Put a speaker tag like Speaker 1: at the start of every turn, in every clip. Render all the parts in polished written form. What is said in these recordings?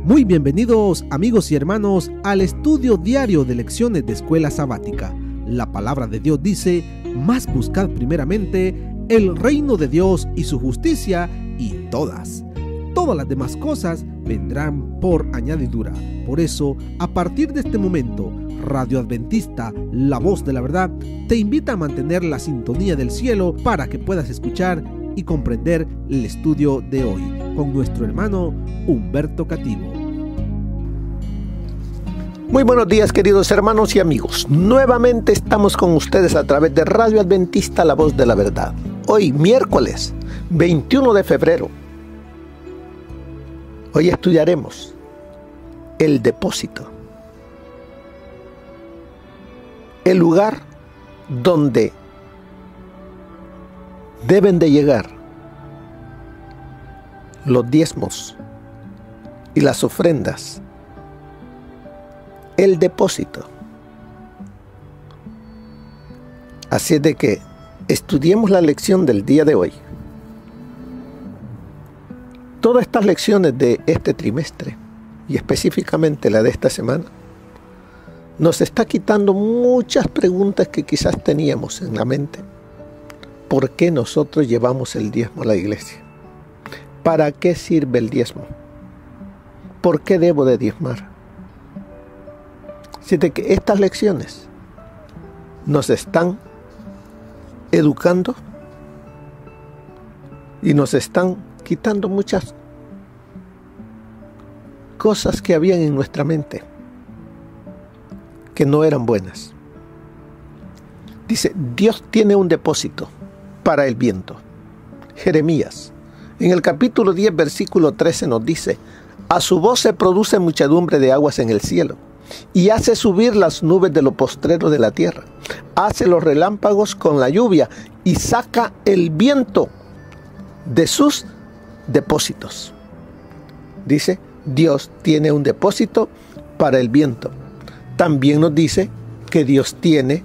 Speaker 1: Muy bienvenidos amigos y hermanos al estudio diario de lecciones de Escuela Sabática. La palabra de Dios dice: mas buscad primeramente el reino de Dios y su justicia, y todas las demás cosas vendrán por añadidura. Por eso, a partir de este momento, Radio Adventista, la voz de la verdad, te invita a mantener la sintonía del cielo para que puedas escuchar y comprender el estudio de hoy con nuestro hermano Humberto Cativo.
Speaker 2: Muy buenos días, queridos hermanos y amigos. Nuevamente estamos con ustedes a través de Radio Adventista, la voz de la verdad. Hoy, miércoles 21 de febrero. Hoy estudiaremos el depósito. El lugar donde deben de llegar los diezmos y las ofrendas. El depósito. Así es de que estudiemos la lección del día de hoy. Todas estas lecciones de este trimestre, y específicamente la de esta semana, nos está quitando muchas preguntas que quizás teníamos en la mente. ¿Por qué nosotros llevamos el diezmo a la iglesia? ¿Para qué sirve el diezmo? ¿Por qué debo de diezmar? Así que estas lecciones nos están educando y nos están quitando muchas cosas que habían en nuestra mente que no eran buenas. Dice, Dios tiene un depósito para el viento. Jeremías, en el capítulo 10, versículo 13 nos dice: a su voz se produce muchedumbre de aguas en el cielo, y hace subir las nubes de lo postrero de la tierra. Hace los relámpagos con la lluvia, y saca el viento de sus depósitos. Dice, Dios tiene un depósito para el viento. También nos dice que Dios tiene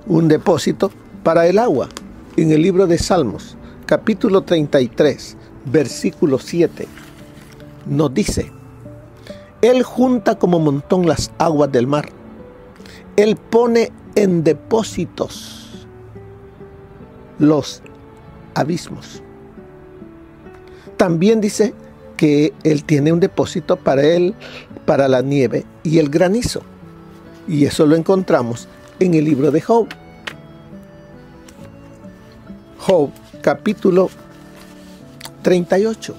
Speaker 2: un depósito para el agua. En el libro de Salmos, capítulo 33, versículo 7, nos dice: Él junta como montón las aguas del mar. Él pone en depósitos los abismos. También dice que Él tiene un depósito para la nieve y el granizo. Y eso lo encontramos en el libro de Job. Job, capítulo 38,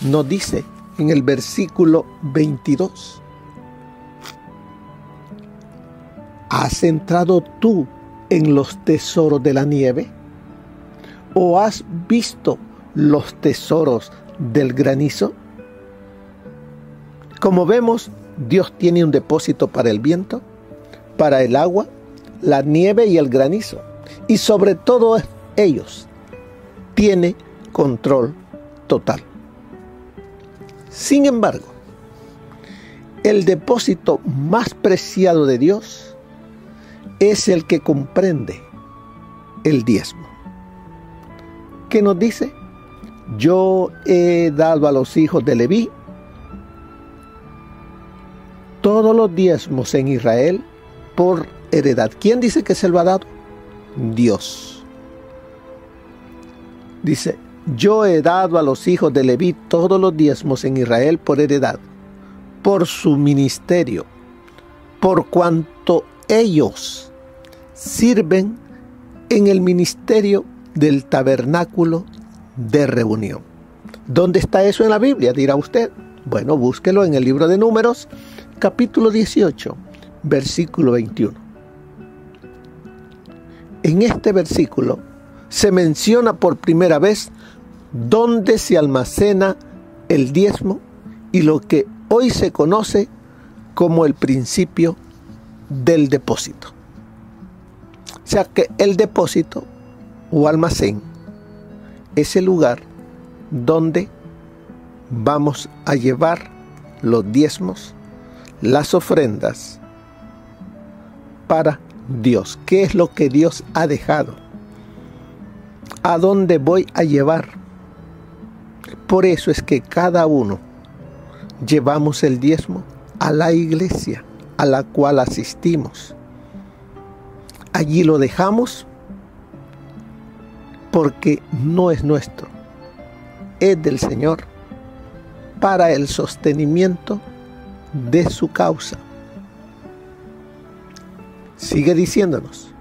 Speaker 2: nos dice en el versículo 22: ¿has entrado tú en los tesoros de la nieve? ¿O has visto los tesoros del granizo? Como vemos, Dios tiene un depósito para el viento, para el agua, la nieve y el granizo. Y sobre todo ellos, tiene control total. Sin embargo, el depósito más preciado de Dios es el que comprende el diezmo. ¿Qué nos dice? Yo he dado a los hijos de Leví todos los diezmos en Israel por heredad. ¿Quién dice que se lo ha dado? Dios. Dice, yo he dado a los hijos de Leví todos los diezmos en Israel por heredad, por su ministerio, por cuanto ellos sirven en el ministerio del tabernáculo de reunión. ¿Dónde está eso en la Biblia? Dirá usted. Bueno, búsquelo en el libro de Números, capítulo 18, versículo 21. En este versículo se menciona por primera vez dónde se almacena el diezmo y lo que hoy se conoce como el principio del depósito. O sea que el depósito o almacén es el lugar donde vamos a llevar los diezmos, las ofrendas para Dios. ¿Qué es lo que Dios ha dejado? ¿A dónde voy a llevar? Por eso es que cada uno llevamos el diezmo a la iglesia a la cual asistimos. Allí lo dejamos porque no es nuestro, es del Señor, para el sostenimiento de su causa. Sigue diciéndonos: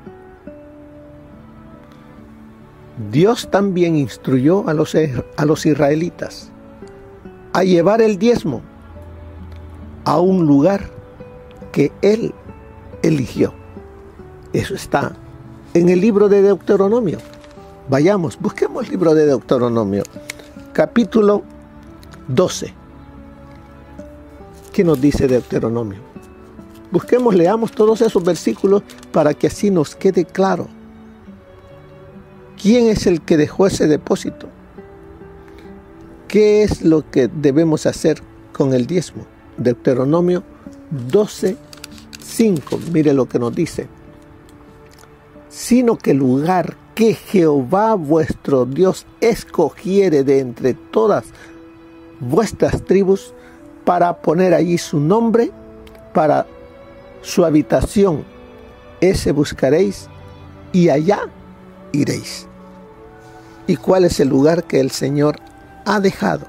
Speaker 2: Dios también instruyó a los israelitas a llevar el diezmo a un lugar que Él eligió. Eso está en el libro de Deuteronomio. Vayamos, busquemos el libro de Deuteronomio, capítulo 12. ¿Qué nos dice Deuteronomio? Busquemos, leamos todos esos versículos para que así nos quede claro quién es el que dejó ese depósito. ¿Qué es lo que debemos hacer con el diezmo? Deuteronomio 12:5. Mire lo que nos dice: sino que el lugar que Jehová vuestro Dios escogiere de entre todas vuestras tribus para poner allí su nombre, para su habitación, ese buscaréis y allá iréis. ¿Y cuál es el lugar que el Señor ha dejado?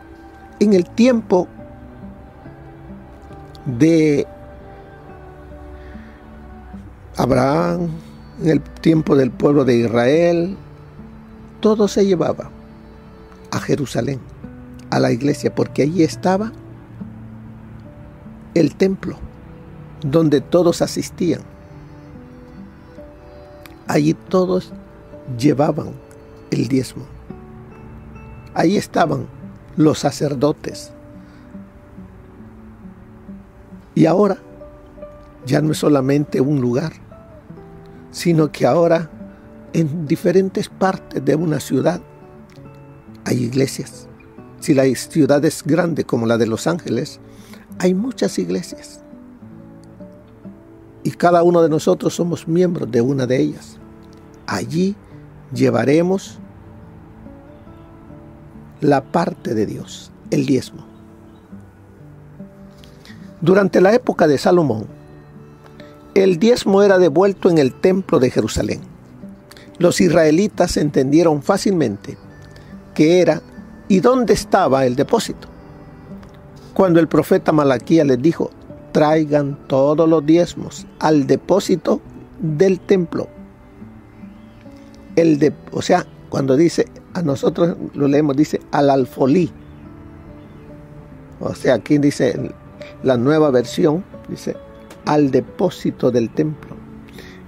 Speaker 2: En el tiempo de Abraham, en el tiempo del pueblo de Israel, todo se llevaba a Jerusalén, a la iglesia, porque allí estaba el templo donde todos asistían. Allí todos llevaban el diezmo. Allí estaban los sacerdotes. Y ahora ya no es solamente un lugar, sino que ahora en diferentes partes de una ciudad hay iglesias. Si la ciudad es grande como la de Los Ángeles, hay muchas iglesias. Y cada uno de nosotros somos miembros de una de ellas. Allí llevaremos la parte de Dios, el diezmo. Durante la época de Salomón, el diezmo era devuelto en el templo de Jerusalén. Los israelitas entendieron fácilmente qué era y dónde estaba el depósito. Cuando el profeta Malaquías les dijo: traigan todos los diezmos al depósito del templo. O sea, cuando dice, a nosotros lo leemos, dice al alfolí. O sea, aquí dice la nueva versión, dice al depósito del templo.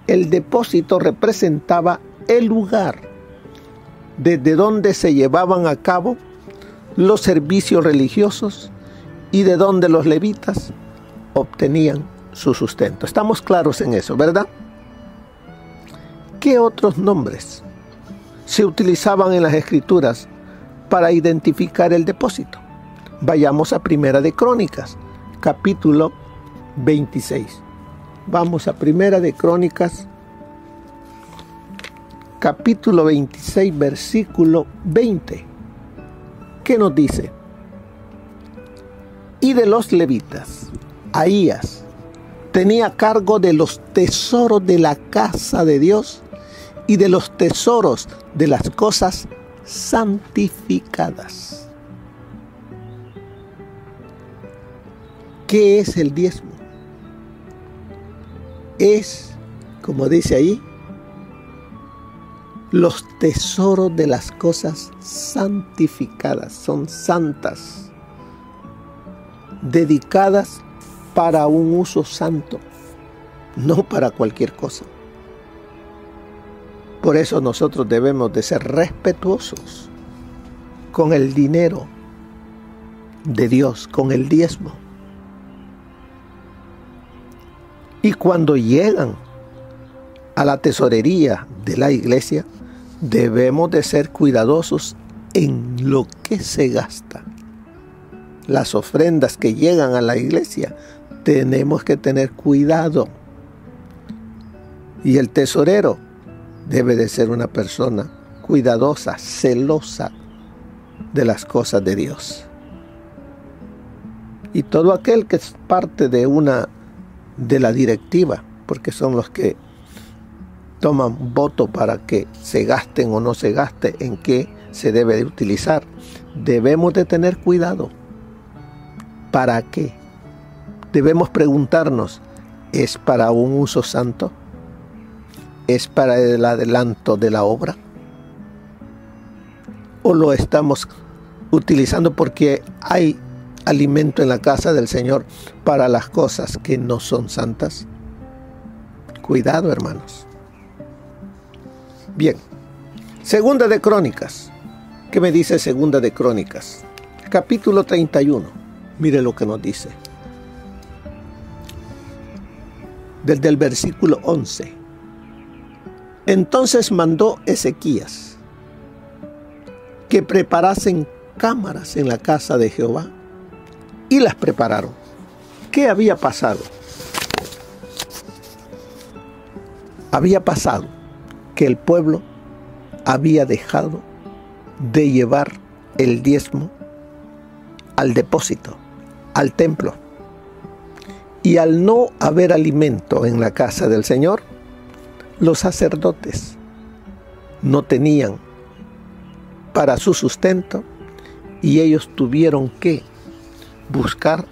Speaker 2: El depósito representaba el lugar desde donde se llevaban a cabo los servicios religiosos y de donde los levitas obtenían su sustento. Estamos claros en eso, ¿verdad? ¿Qué otros nombres se utilizaban en las Escrituras para identificar el depósito? Vayamos a Primera de Crónicas, capítulo 26. Vamos a Primera de Crónicas, capítulo 26, versículo 20. ¿Qué nos dice? Y de los levitas, Ahías tenía cargo de los tesoros de la casa de Dios y de los tesoros de las cosas santificadas. ¿Qué es el diezmo? Es, como dice ahí, los tesoros de las cosas santificadas. Son santas, dedicadas para un uso santo, no para cualquier cosa. Por eso nosotros debemos de ser respetuosos con el dinero de Dios, con el diezmo. Y cuando llegan a la tesorería de la iglesia, debemos de ser cuidadosos en lo que se gasta. Las ofrendas que llegan a la iglesia, tenemos que tener cuidado. Y el tesorero debe de ser una persona cuidadosa, celosa de las cosas de Dios. Y todo aquel que es parte de la directiva, porque son los que toman voto para que se gasten o no se gaste en qué se debe de utilizar. Debemos de tener cuidado. ¿Para qué? Debemos preguntarnos, ¿es para un uso santo? ¿Es para el adelanto de la obra? ¿O lo estamos utilizando porque hay alimento en la casa del Señor para las cosas que no son santas? Cuidado, hermanos. Bien, Segunda de Crónicas. ¿Qué me dice Segunda de Crónicas? Capítulo 31. Mire lo que nos dice. Desde el versículo 11. Entonces mandó Ezequías que preparasen cámaras en la casa de Jehová, y las prepararon. ¿Qué había pasado? Había pasado que el pueblo había dejado de llevar el diezmo al depósito, al templo. Y al no haber alimento en la casa del Señor, los sacerdotes no tenían para su sustento y ellos tuvieron que buscar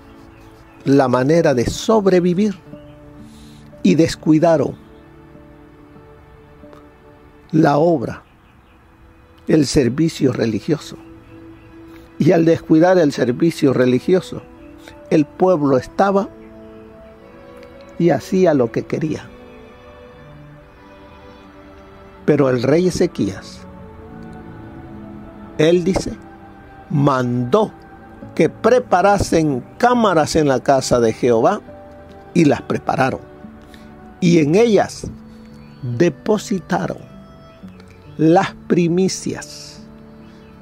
Speaker 2: la manera de sobrevivir y descuidaron la obra, el servicio religioso. Y al descuidar el servicio religioso, el pueblo estaba y hacía lo que quería. Pero el rey Ezequías, él dice, mandó que preparasen cámaras en la casa de Jehová, y las prepararon. Y en ellas depositaron las primicias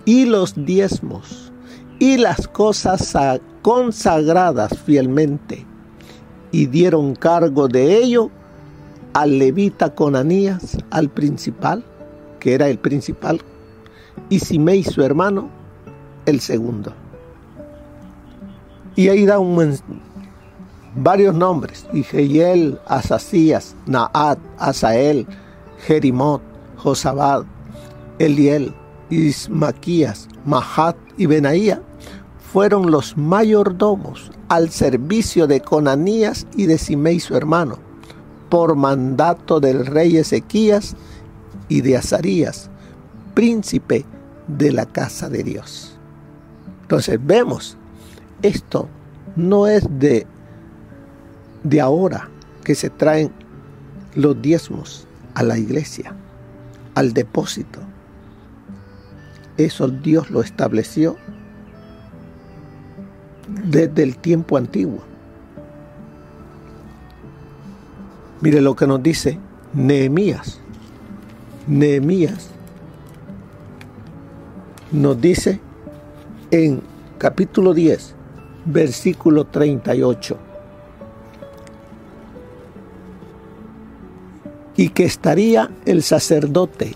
Speaker 2: y los diezmos y las cosas consagradas fielmente, y dieron cargo de ello al levita Conanías, al principal, que era el principal, y Simei su hermano, el segundo. Y ahí da varios nombres: Jehiel, Asasías, Naat, Asael, Jerimot, Josabad, Eliel, Ismaquías, Mahat y Benaía fueron los mayordomos al servicio de Conanías y de Simei su hermano, por mandato del rey Ezequías y de Azarías, príncipe de la casa de Dios. Entonces vemos, esto no es de ahora que se traen los diezmos a la iglesia, al depósito. Eso Dios lo estableció desde el tiempo antiguo. Mire lo que nos dice Nehemías. Nehemías nos dice en capítulo 10, versículo 38. Y que estaría el sacerdote,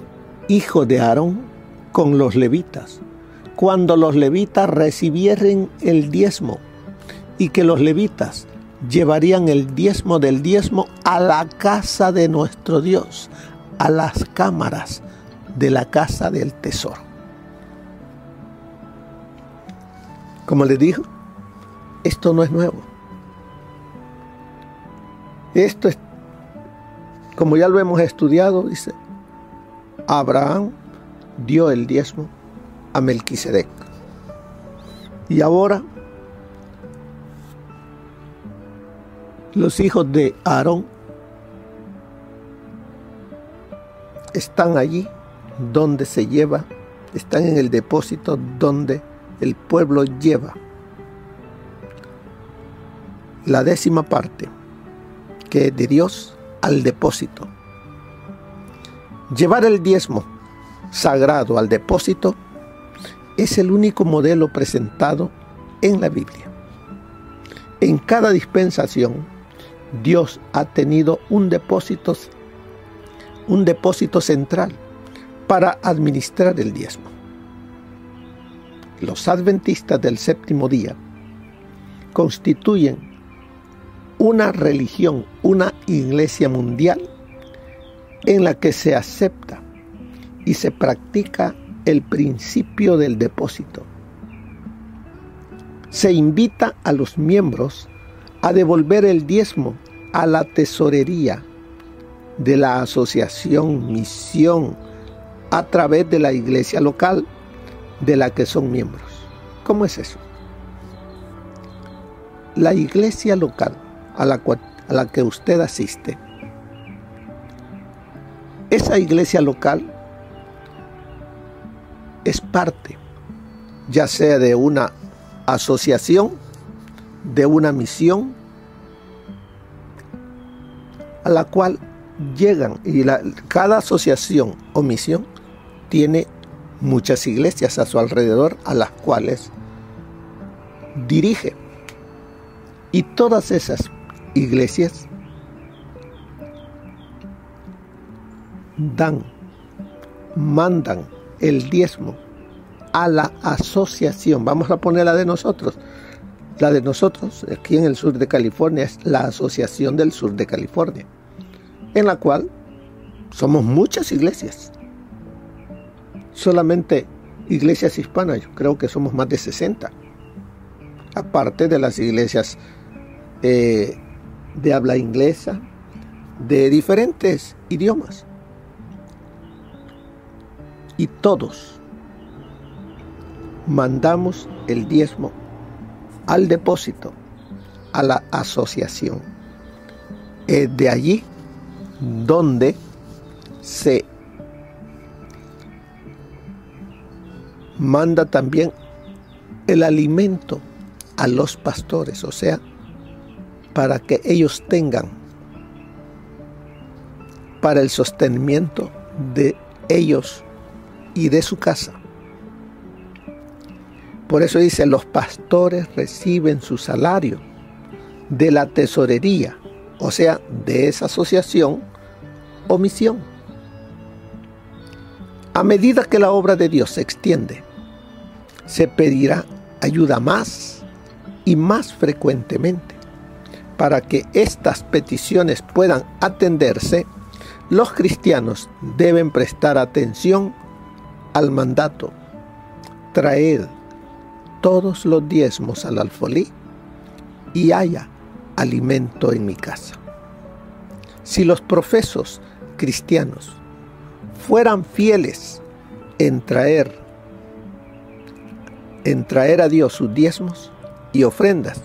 Speaker 2: hijo de Aarón, con los levitas, cuando los levitas recibieren el diezmo, y que los levitas llevarían el diezmo del diezmo a la casa de nuestro Dios, a las cámaras de la casa del tesoro. Como les digo, esto no es nuevo. Esto es, como ya lo hemos estudiado, dice, Abraham dio el diezmo a Melquisedec. Y ahora los hijos de Aarón están allí donde se lleva, están en el depósito donde el pueblo lleva la 10ª parte, que es de Dios, al depósito. Llevar el diezmo sagrado al depósito es el único modelo presentado en la Biblia. En cada dispensación, Dios ha tenido un depósito central para administrar el diezmo. Los adventistas del séptimo día constituyen una religión, una iglesia mundial en la que se acepta y se practica el principio del depósito. Se invita a los miembros a devolver el diezmo a la tesorería de la asociación misión a través de la iglesia local de la que son miembros. ¿Cómo es eso? La iglesia local a la que usted asiste, esa iglesia local es parte, ya sea de una asociación, de una misión, a la cual llegan, y cada asociación o misión tiene muchas iglesias a su alrededor a las cuales dirige. Y todas esas iglesias mandan el diezmo a la asociación. Vamos a poner la de nosotros. La de nosotros, aquí en el sur de California, es la Asociación del Sur de California, en la cual somos muchas iglesias. Solamente iglesias hispanas, yo creo que somos más de 60. Aparte de las iglesias de habla inglesa, de diferentes idiomas. Y todos mandamos el diezmo al depósito, a la asociación. Es de allí donde se manda también el alimento a los pastores, o sea, para que ellos tengan para el sostenimiento de ellos y de su casa. Por eso dice, los pastores reciben su salario de la tesorería, o sea, de esa asociación o misión. A medida que la obra de Dios se extiende, se pedirá ayuda más y más frecuentemente. Para que estas peticiones puedan atenderse, los cristianos deben prestar atención al mandato: traed todos los diezmos al alfolí y haya alimento en mi casa. Si los profesos cristianos fueran fieles en traer a Dios sus diezmos y ofrendas,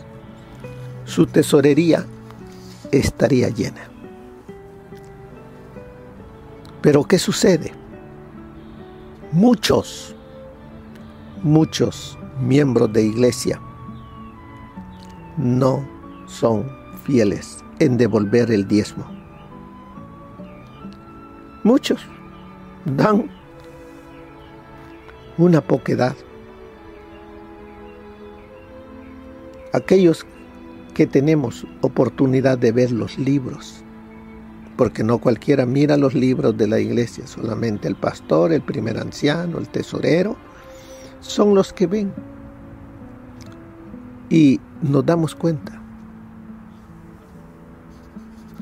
Speaker 2: su tesorería estaría llena. Pero ¿qué sucede? Muchos miembros de iglesia no son fieles en devolver el diezmo. Muchos dan una poquedad. Aquellos que tenemos oportunidad de ver los libros, porque no cualquiera mira los libros de la iglesia, solamente el pastor, el primer anciano, el tesorero, son los que ven. Y nos damos cuenta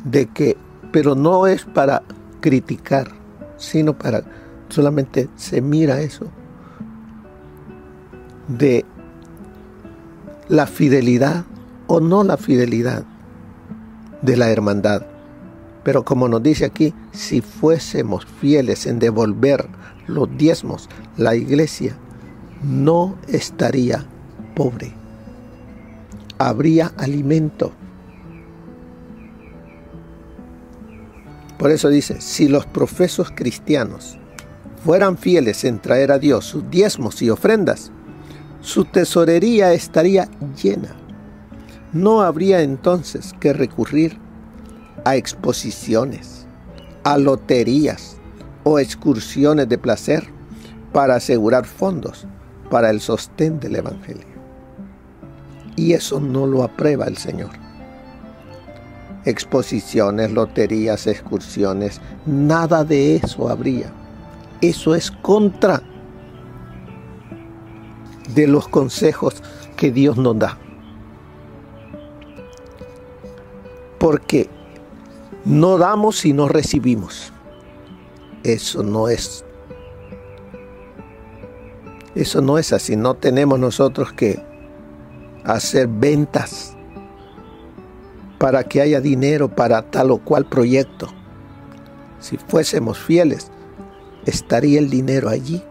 Speaker 2: de que, pero no es para criticar, sino para, solamente se mira eso, de la fidelidad o no la fidelidad de la hermandad. Pero como nos dice aquí, si fuésemos fieles en devolver los diezmos, la iglesia no estaría pobre. Habría alimento. Por eso dice, si los profesos cristianos fueran fieles en traer a Dios sus diezmos y ofrendas, su tesorería estaría llena. No habría entonces que recurrir a exposiciones, a loterías o excursiones de placer para asegurar fondos para el sostén del Evangelio. Y eso no lo aprueba el Señor. Exposiciones, loterías, excursiones, nada de eso habría. Eso es contra de los consejos que Dios nos da. porque no damos y no recibimos. Eso no es así. No tenemos nosotros que hacer ventas para que haya dinero para tal o cual proyecto. Si fuésemos fieles, estaría el dinero allí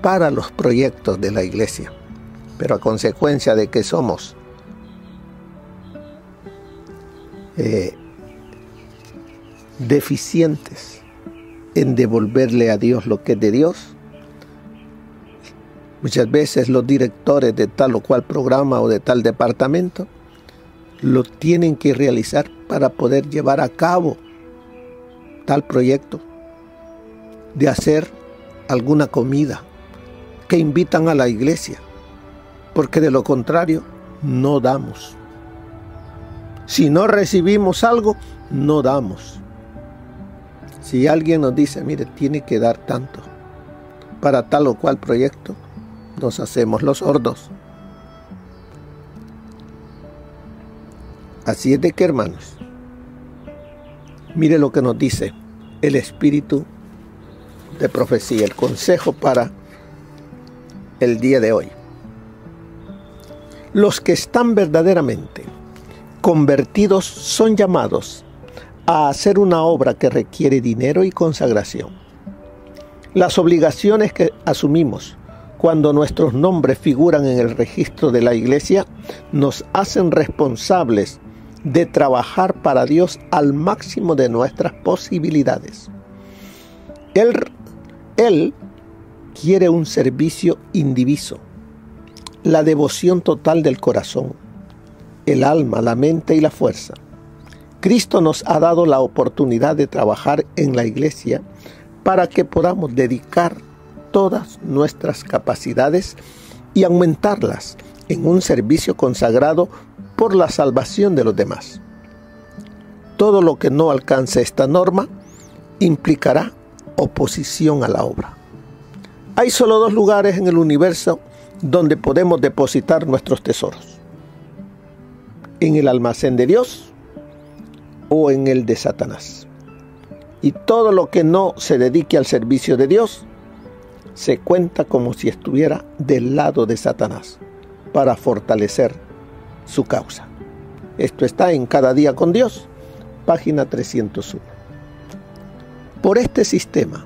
Speaker 2: para los proyectos de la iglesia. Pero a consecuencia de que somos deficientes en devolverle a Dios lo que es de Dios, muchas veces los directores de tal o cual programa o de tal departamento lo tienen que realizar para poder llevar a cabo tal proyecto de hacer alguna comida que invitan a la iglesia, porque de lo contrario no damos. Si no recibimos algo, no damos. Si alguien nos dice, mire, tiene que dar tanto para tal o cual proyecto, nos hacemos los sordos. Así es de que, hermanos, mire lo que nos dice el espíritu de profecía, el consejo para el día de hoy. Los que están verdaderamente convertidos son llamados a hacer una obra que requiere dinero y consagración. Las obligaciones que asumimos cuando nuestros nombres figuran en el registro de la iglesia nos hacen responsables de trabajar para Dios al máximo de nuestras posibilidades. Él quiere un servicio indiviso, la devoción total del corazón, el alma, la mente y la fuerza. Cristo nos ha dado la oportunidad de trabajar en la iglesia para que podamos dedicar todas nuestras capacidades y aumentarlas en un servicio consagrado por la salvación de los demás. Todo lo que no alcance esta norma implicará oposición a la obra. Hay solo dos lugares en el universo donde podemos depositar nuestros tesoros: en el almacén de Dios o en el de Satanás. Y todo lo que no se dedique al servicio de Dios se cuenta como si estuviera del lado de Satanás para fortalecer su causa. Esto está en Cada Día con Dios, página 301. Por este sistema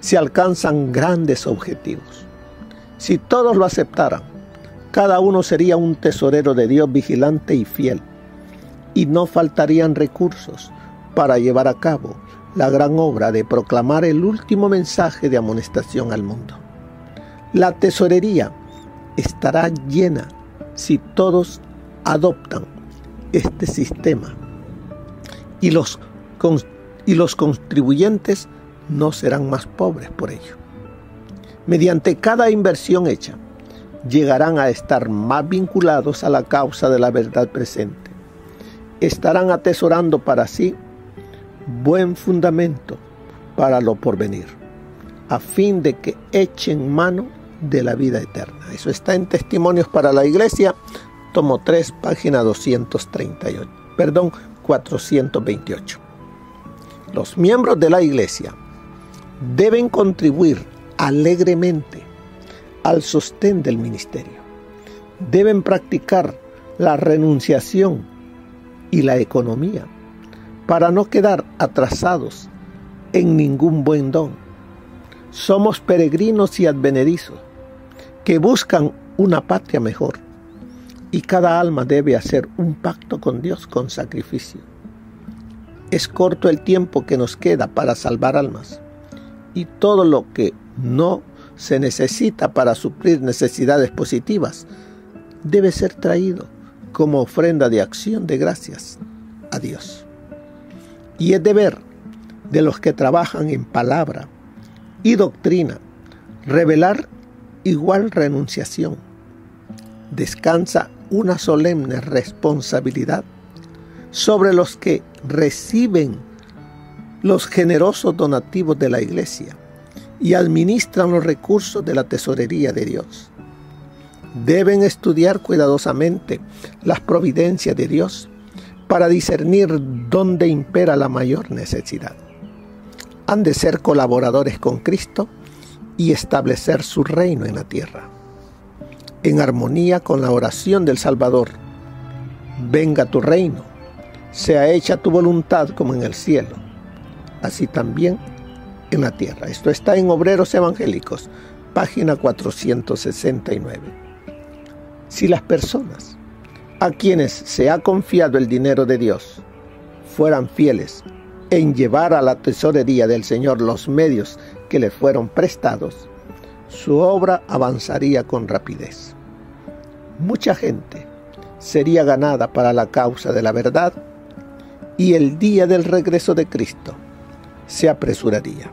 Speaker 2: se alcanzan grandes objetivos. Si todos lo aceptaran, cada uno sería un tesorero de Dios vigilante y fiel, y no faltarían recursos para llevar a cabo la gran obra de proclamar el último mensaje de amonestación al mundo. La tesorería estará llena si todos adoptan este sistema, y los contribuyentes no serán más pobres por ello. Mediante cada inversión hecha, llegarán a estar más vinculados a la causa de la verdad presente. Estarán atesorando para sí buen fundamento para lo porvenir, a fin de que echen mano de la vida eterna. Eso está en Testimonios para la Iglesia, tomo 3, página 428. Los miembros de la Iglesia deben contribuir alegremente al sostén del ministerio. Deben practicar la renunciación y la economía para no quedar atrasados en ningún buen don. Somos peregrinos y advenedizos que buscan una patria mejor, y cada alma debe hacer un pacto con Dios con sacrificio. Es corto el tiempo que nos queda para salvar almas, y todo lo que no se necesita para suplir necesidades positivas debe ser traído como ofrenda de acción de gracias a Dios. Y es deber de los que trabajan en palabra y doctrina revelar igual renunciación. Descansa una solemne responsabilidad sobre los que reciben los generosos donativos de la iglesia y administran los recursos de la tesorería de Dios. Deben estudiar cuidadosamente las providencias de Dios para discernir dónde impera la mayor necesidad. Han de ser colaboradores con Cristo y establecer su reino en la tierra, en armonía con la oración del Salvador. Venga tu reino, sea hecha tu voluntad como en el cielo, así también en la tierra. Esto está en Obreros Evangélicos, página 469. Si las personas a quienes se ha confiado el dinero de Dios fueran fieles en llevar a la tesorería del Señor los medios que les fueron prestados, su obra avanzaría con rapidez. Mucha gente sería ganada para la causa de la verdad y el día del regreso de Cristo se apresuraría.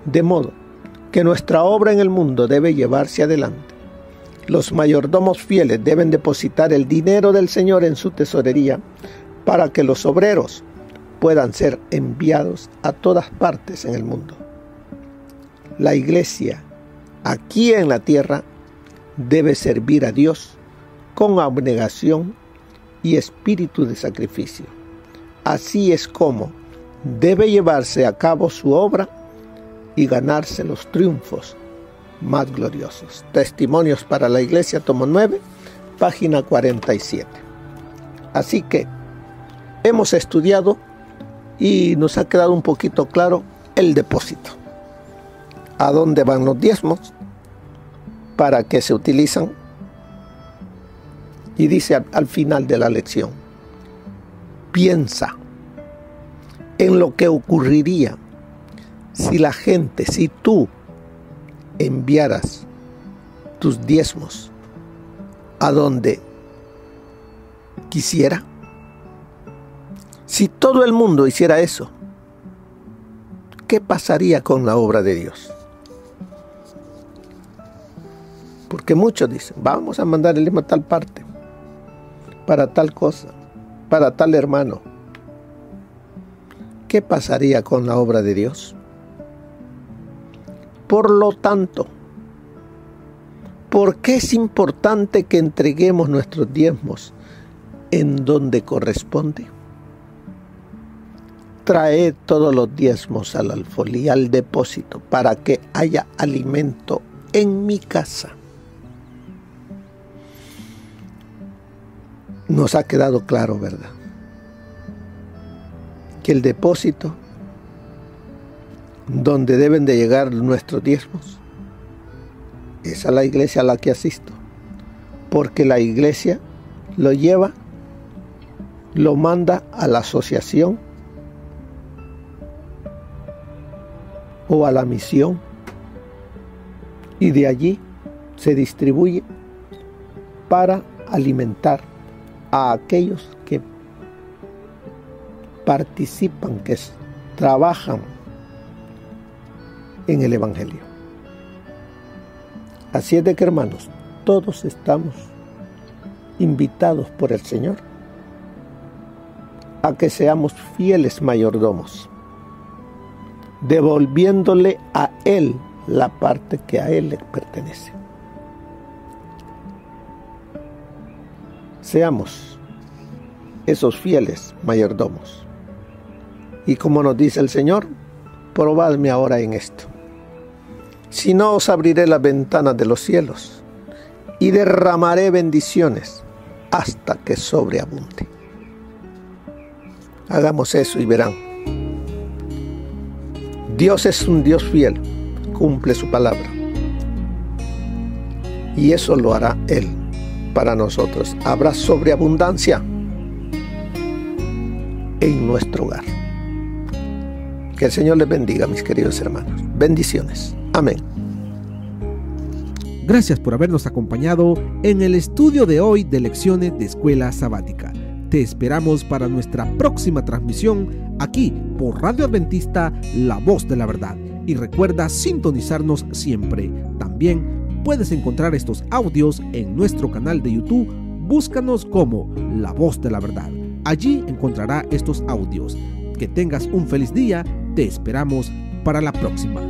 Speaker 2: De modo que nuestra obra en el mundo debe llevarse adelante. Los mayordomos fieles deben depositar el dinero del Señor en su tesorería para que los obreros puedan ser enviados a todas partes en el mundo. La iglesia, aquí en la tierra, debe servir a Dios con abnegación y espíritu de sacrificio. Así es como debe llevarse a cabo su obra y ganarse los triunfos más gloriosos. Testimonios para la Iglesia, tomo 9, página 47. Así que hemos estudiado y nos ha quedado un poquito claro el depósito. ¿A dónde van los diezmos? ¿Para qué se utilizan? Y dice al final de la lección: piensa en lo que ocurriría si tú enviaras tus diezmos a donde quisiera. Si todo el mundo hiciera eso, ¿qué pasaría con la obra de Dios? Porque muchos dicen, vamos a mandar el diezmo a tal parte, para tal cosa, para tal hermano. ¿Qué pasaría con la obra de Dios? Por lo tanto, ¿por qué es importante que entreguemos nuestros diezmos en donde corresponde? Traed todos los diezmos al alfolí, al depósito, para que haya alimento en mi casa. Nos ha quedado claro, ¿verdad? Que el depósito donde deben de llegar nuestros diezmos es a la iglesia a la que asisto, porque la iglesia lo lleva, lo manda a la asociación o a la misión y de allí se distribuye para alimentar a aquellos que participan, que trabajan en el Evangelio. Así es de que, hermanos, todos estamos invitados por el Señor a que seamos fieles mayordomos, devolviéndole a Él la parte que a Él le pertenece. Seamos esos fieles mayordomos. Y como nos dice el Señor, probadme ahora en esto. Si no, os abriré las ventanas de los cielos y derramaré bendiciones hasta que sobreabunde. Hagamos eso y verán. Dios es un Dios fiel, cumple su palabra. Y eso lo hará Él para nosotros. Habrá sobreabundancia en nuestro hogar. Que el Señor les bendiga, mis queridos hermanos. Bendiciones. Amén.
Speaker 1: Gracias por habernos acompañado en el estudio de hoy de Lecciones de Escuela Sabática. Te esperamos para nuestra próxima transmisión aquí por Radio Adventista, La Voz de la Verdad. Y recuerda sintonizarnos siempre. También puedes encontrar estos audios en nuestro canal de YouTube. Búscanos como La Voz de la Verdad. Allí encontrará estos audios. Que tengas un feliz día. Te esperamos para la próxima.